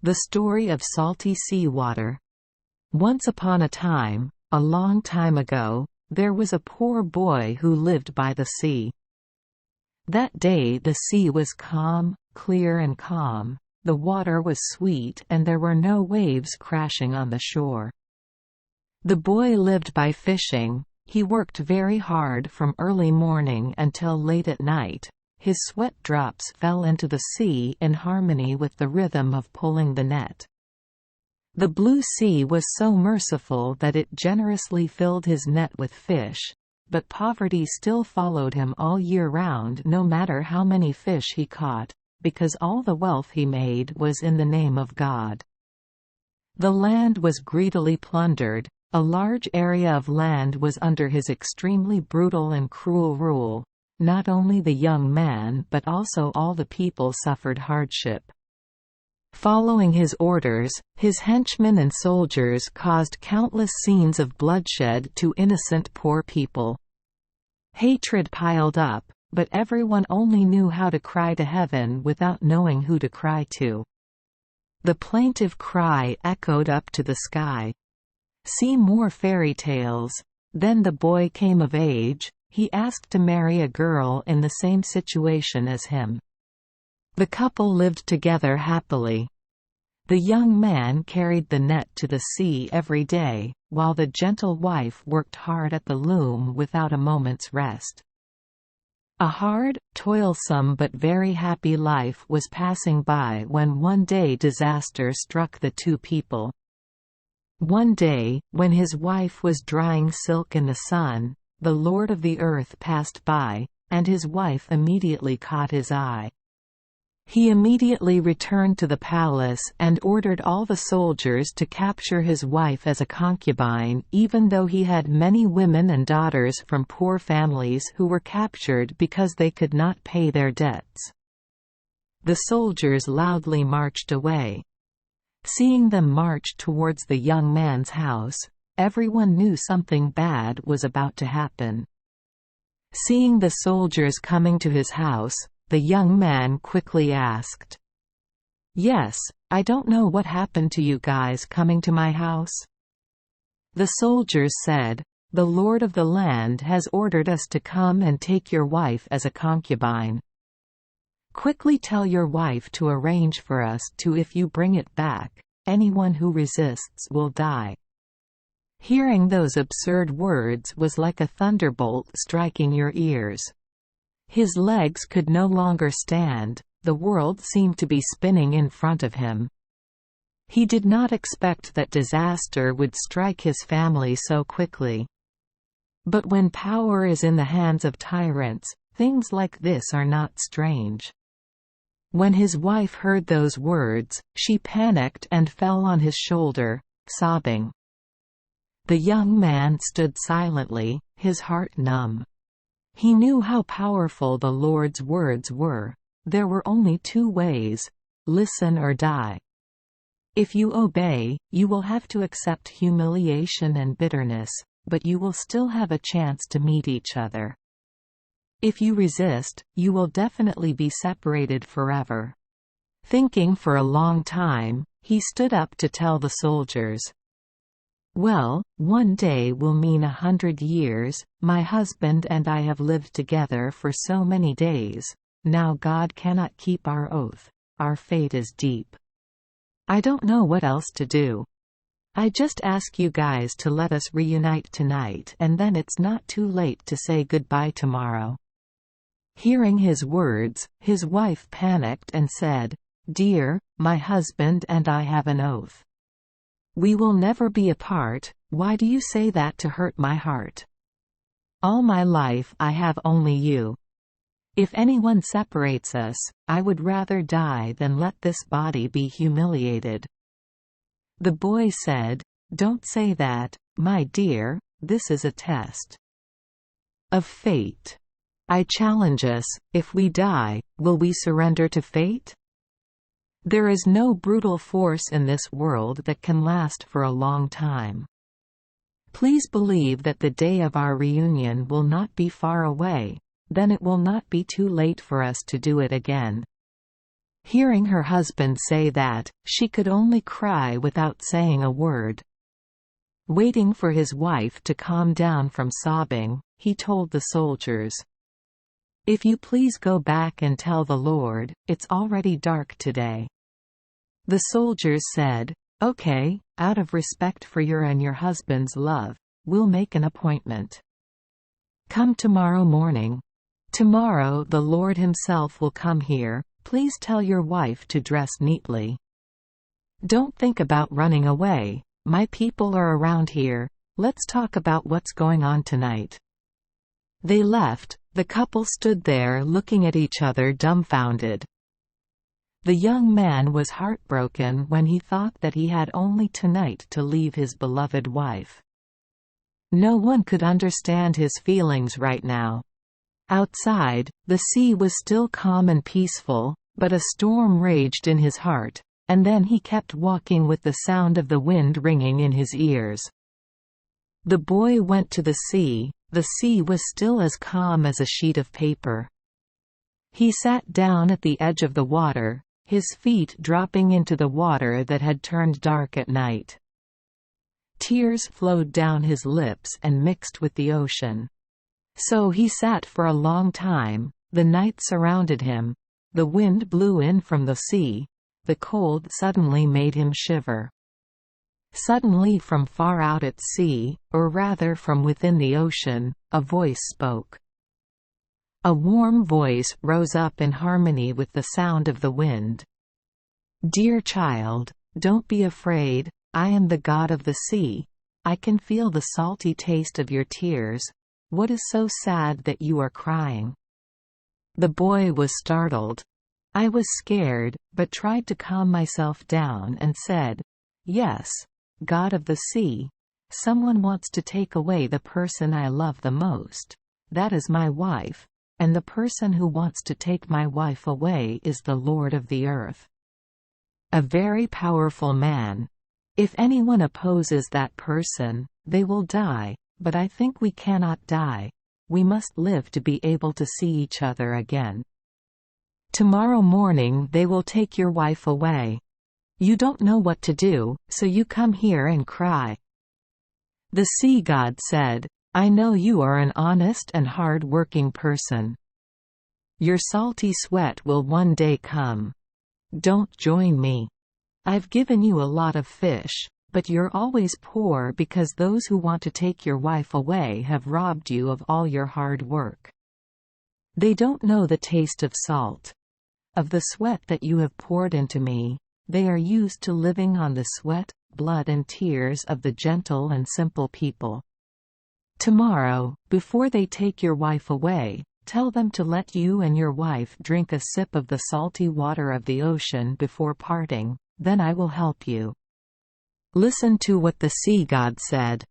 The story of salty seawater. Once upon a time, a long time ago, there was a poor boy who lived by the sea. That day the sea was calm, clear and calm, the water was sweet and there were no waves crashing on the shore. The boy lived by fishing. He worked very hard from early morning until late at night. His sweat drops fell into the sea in harmony with the rhythm of pulling the net. The blue sea was so merciful that it generously filled his net with fish, but poverty still followed him all year round no matter how many fish he caught, because all the wealth he made was in the name of God. The land was greedily plundered. A large area of land was under his extremely brutal and cruel rule. Not only the young man but also all the people suffered hardship. Following his orders, his henchmen and soldiers caused countless scenes of bloodshed to innocent poor people. Hatred piled up, but everyone only knew how to cry to heaven without knowing who to cry to. The plaintive cry echoed up to the sky. See more fairy tales. Then the boy came of age. He asked to marry a girl in the same situation as him. The couple lived together happily. The young man carried the net to the sea every day, while the gentle wife worked hard at the loom without a moment's rest. A hard, toilsome but very happy life was passing by when one day disaster struck the two people. One day, when his wife was drying silk in the sun, the Lord of the earth passed by, and his wife immediately caught his eye. He immediately returned to the palace and ordered all the soldiers to capture his wife as a concubine, even though he had many women and daughters from poor families who were captured because they could not pay their debts. The soldiers loudly marched away. Seeing them march towards the young man's house, everyone knew something bad was about to happen. Seeing the soldiers coming to his house, the young man quickly asked, "Yes, I don't know what happened to you guys coming to my house?" The soldiers said, "The Lord of the land has ordered us to come and take your wife as a concubine. Quickly tell your wife to arrange for us to. If you bring it back, anyone who resists will die." Hearing those absurd words was like a thunderbolt striking your ears. His legs could no longer stand, the world seemed to be spinning in front of him. He did not expect that disaster would strike his family so quickly. But when power is in the hands of tyrants, things like this are not strange. When his wife heard those words, she panicked and fell on his shoulder, sobbing. The young man stood silently, his heart numb. He knew how powerful the Lord's words were. There were only two ways: listen or die. If you obey, you will have to accept humiliation and bitterness, but you will still have a chance to meet each other. If you resist, you will definitely be separated forever. Thinking for a long time, he stood up to tell the soldiers, "Well, one day will mean 100 years, my husband and I have lived together for so many days, now God cannot keep our oath, our fate is deep. I don't know what else to do. I just ask you guys to let us reunite tonight and then it's not too late to say goodbye tomorrow." Hearing his words, his wife panicked and said, "Dear, my husband and I have an oath. We will never be apart. Why do you say that to hurt my heart? All my life I have only you. If anyone separates us, I would rather die than let this body be humiliated." The boy said, "Don't say that, my dear, this is a test of fate. I challenge us, if we die, will we surrender to fate? There is no brutal force in this world that can last for a long time. Please believe that the day of our reunion will not be far away, then it will not be too late for us to do it again." Hearing her husband say that, she could only cry without saying a word. Waiting for his wife to calm down from sobbing, he told the soldiers, "If you please go back and tell the Lord, it's already dark today." The soldiers said, "Okay, out of respect for your and your husband's love, we'll make an appointment. Come tomorrow morning. Tomorrow the Lord himself will come here. Please tell your wife to dress neatly. Don't think about running away. My people are around here. Let's talk about what's going on tonight." They left. The couple stood there looking at each other dumbfounded. The young man was heartbroken when he thought that he had only tonight to leave his beloved wife. No one could understand his feelings right now. Outside, the sea was still calm and peaceful, but a storm raged in his heart, and then he kept walking with the sound of the wind ringing in his ears. The boy went to the sea. The sea was still as calm as a sheet of paper. He sat down at the edge of the water, his feet dropping into the water that had turned dark at night. Tears flowed down his lips and mixed with the ocean. So he sat for a long time. The night surrounded him. The wind blew in from the sea. The cold suddenly made him shiver. Suddenly from far out at sea, or rather from within the ocean, a voice spoke. A warm voice rose up in harmony with the sound of the wind. "Dear child, don't be afraid. I am the God of the sea. I can feel the salty taste of your tears. What is so sad that you are crying?" The boy was startled. I was scared, but tried to calm myself down and said, "Yes, God of the sea. Someone wants to take away the person I love the most. That is my wife. And the person who wants to take my wife away is the Lord of the earth. A very powerful man. If anyone opposes that person, they will die, but I think we cannot die. We must live to be able to see each other again. Tomorrow morning they will take your wife away. You don't know what to do, so you come here and cry." The sea god said, "I know you are an honest and hard-working person. Your salty sweat will one day come. Don't join me. I've given you a lot of fish, but you're always poor because those who want to take your wife away have robbed you of all your hard work. They don't know the taste of salt. Of the sweat that you have poured into me, they are used to living on the sweat, blood and tears of the gentle and simple people. Tomorrow, before they take your wife away, tell them to let you and your wife drink a sip of the salty water of the ocean before parting, then I will help you." Listen to what the sea god said.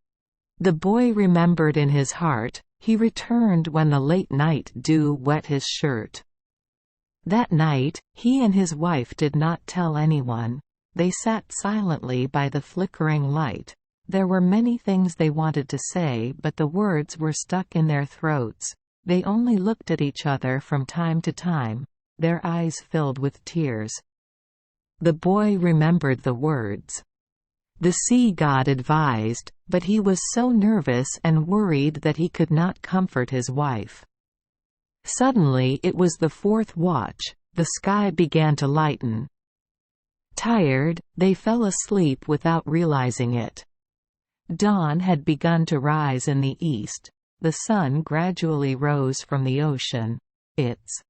The boy remembered in his heart. He returned when the late night dew wet his shirt. That night, he and his wife did not tell anyone. They sat silently by the flickering light. There were many things they wanted to say, but the words were stuck in their throats. They only looked at each other from time to time, their eyes filled with tears. The boy remembered the words. The sea god advised, but he was so nervous and worried that he could not comfort his wife. Suddenly it was the fourth watch. The sky began to lighten. Tired, they fell asleep without realizing it. Dawn had begun to rise in the east. The sun gradually rose from the ocean. Its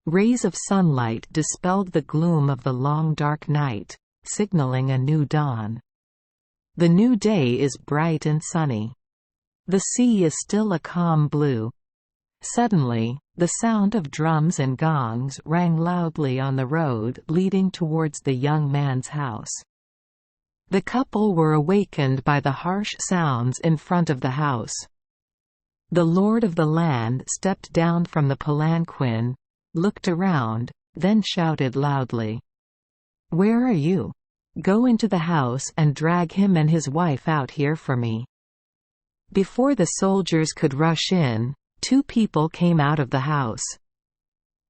rays of sunlight dispelled the gloom of the long dark night, signaling a new dawn. The new day is bright and sunny. The sea is still a calm blue. Suddenly, the sound of drums and gongs rang loudly on the road leading towards the young man's house. The couple were awakened by the harsh sounds in front of the house. The lord of the land stepped down from the palanquin, looked around, then shouted loudly, "Where are you? Go into the house and drag him and his wife out here for me." Before the soldiers could rush in, two people came out of the house.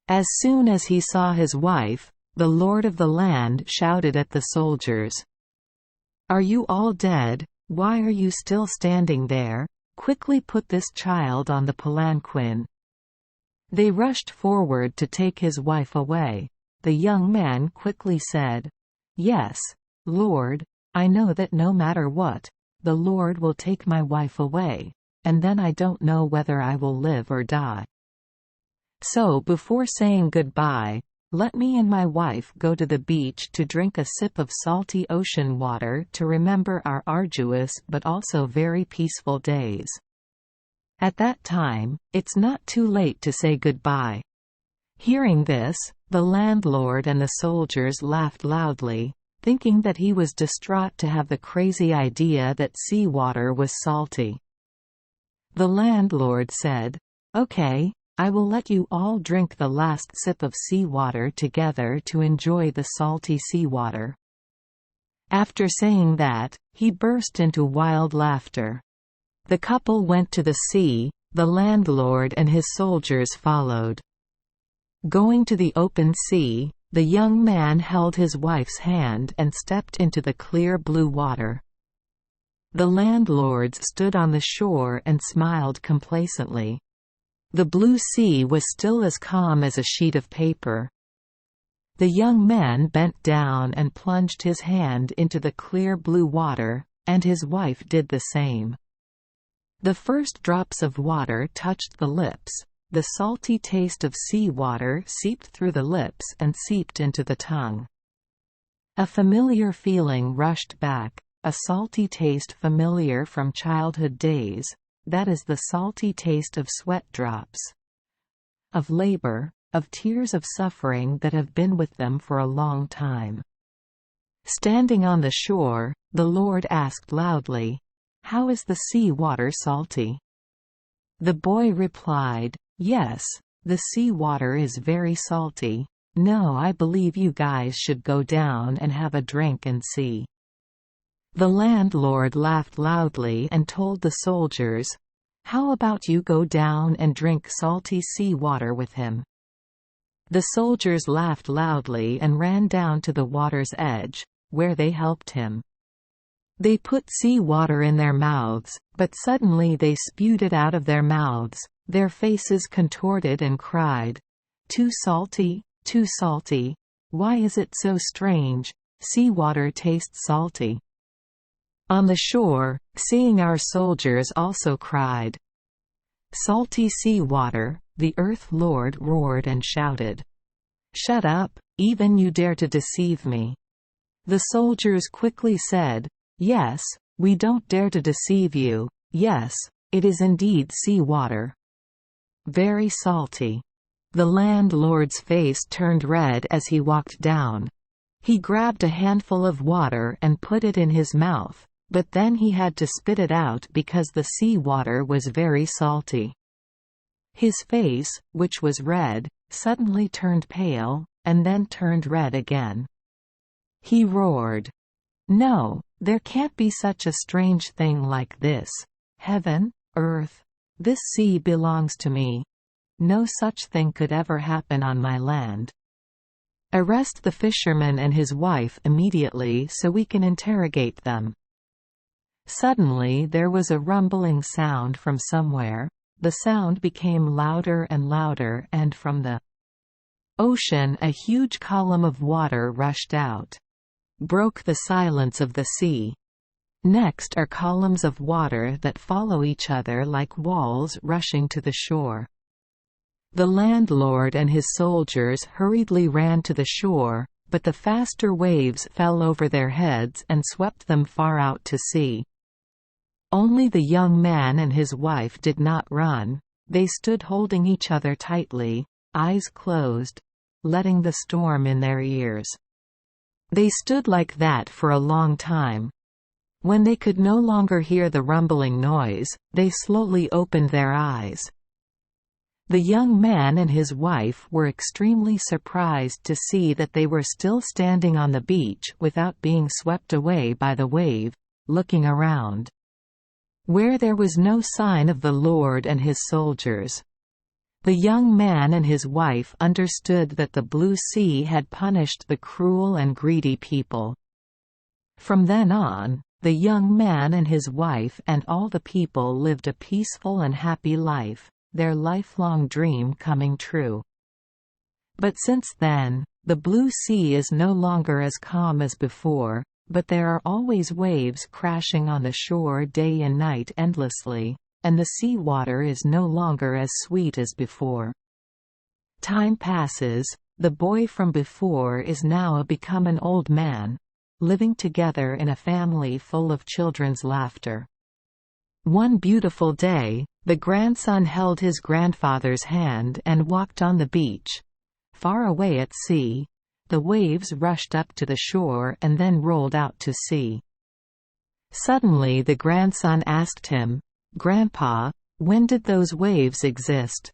As soon as he saw his wife, the lord of the land shouted at the soldiers, "Are you all dead? Why are you still standing there? Quickly put this child on the palanquin." They rushed forward to take his wife away. The young man quickly said, "Yes, Lord, I know that no matter what, the Lord will take my wife away, and then I don't know whether I will live or die. So before saying goodbye, let me and my wife go to the beach to drink a sip of salty ocean water to remember our arduous but also very peaceful days. At that time, it's not too late to say goodbye." Hearing this, the landlord and the soldiers laughed loudly, thinking that he was distraught to have the crazy idea that seawater was salty. The landlord said, "Okay, I will let you all drink the last sip of seawater together to enjoy the salty seawater." After saying that, he burst into wild laughter. The couple went to the sea, the landlord and his soldiers followed. Going to the open sea, the young man held his wife's hand and stepped into the clear blue water. The landlords stood on the shore and smiled complacently. The blue sea was still as calm as a sheet of paper. The young man bent down and plunged his hand into the clear blue water, and his wife did the same. The first drops of water touched the lips. The salty taste of seawater seeped through the lips and seeped into the tongue. A familiar feeling rushed back, a salty taste familiar from childhood days, that is the salty taste of sweat drops, of labor, of tears of suffering that have been with them for a long time. Standing on the shore, the Lord asked loudly, "How is the sea water salty?" The boy replied, "Yes, the sea water is very salty. No, I believe you guys should go down and have a drink and see." The landlord laughed loudly and told the soldiers, "How about you go down and drink salty sea water with him?" The soldiers laughed loudly and ran down to the water's edge, where they helped him. They put sea water in their mouths, but suddenly they spewed it out of their mouths. Their faces contorted and cried, "Too salty, too salty. Why is it so strange? Seawater tastes salty." On the shore, seeing our soldiers also cried, "Salty seawater," the Earth Lord roared and shouted, "Shut up, even you dare to deceive me." The soldiers quickly said, "Yes, we don't dare to deceive you. Yes, it is indeed sea water. Very salty." The landlord's face turned red as he walked down. He grabbed a handful of water and put it in his mouth, but then he had to spit it out because the sea water was very salty. His face, which was red, suddenly turned pale, and then turned red again. He roared, "No, there can't be such a strange thing like this. Heaven, earth, this sea belongs to me. No such thing could ever happen on my land. Arrest the fisherman and his wife immediately so we can interrogate them." Suddenly there was a rumbling sound from somewhere. The sound became louder and louder, and from the ocean a huge column of water rushed out. Broke the silence of the sea. Next are columns of water that follow each other like walls rushing to the shore. The landlord and his soldiers hurriedly ran to the shore, but the faster waves fell over their heads and swept them far out to sea. Only the young man and his wife did not run. They stood holding each other tightly, eyes closed, letting the storm in their ears. They stood like that for a long time. When they could no longer hear the rumbling noise, they slowly opened their eyes. The young man and his wife were extremely surprised to see that they were still standing on the beach without being swept away by the wave, looking around, where there was no sign of the Lord and his soldiers. The young man and his wife understood that the blue sea had punished the cruel and greedy people. From then on, the young man and his wife and all the people lived a peaceful and happy life, their lifelong dream coming true. But since then, the blue sea is no longer as calm as before, but there are always waves crashing on the shore day and night endlessly, and the sea water is no longer as sweet as before. Time passes, the boy from before is now become an old man, living together in a family full of children's laughter. One beautiful day, the grandson held his grandfather's hand and walked on the beach. Far away at sea, the waves rushed up to the shore and then rolled out to sea. Suddenly the grandson asked him, "Grandpa, when did those waves exist?"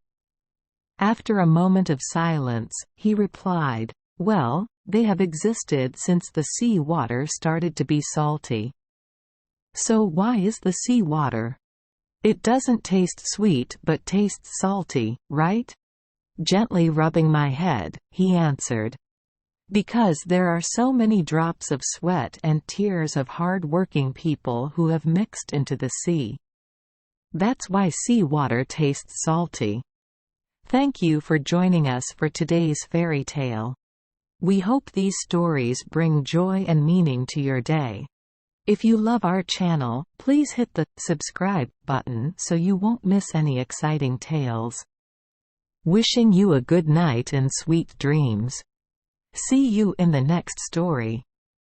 After a moment of silence, he replied, "Well, they have existed since the sea water started to be salty." "So why is the sea water? It doesn't taste sweet but tastes salty, right?" Gently rubbing my head, he answered, "Because there are so many drops of sweat and tears of hard-working people who have mixed into the sea. That's why sea water tastes salty." Thank you for joining us for today's fairy tale. We hope these stories bring joy and meaning to your day. If you love our channel, please hit the subscribe button so you won't miss any exciting tales. Wishing you a good night and sweet dreams. See you in the next story.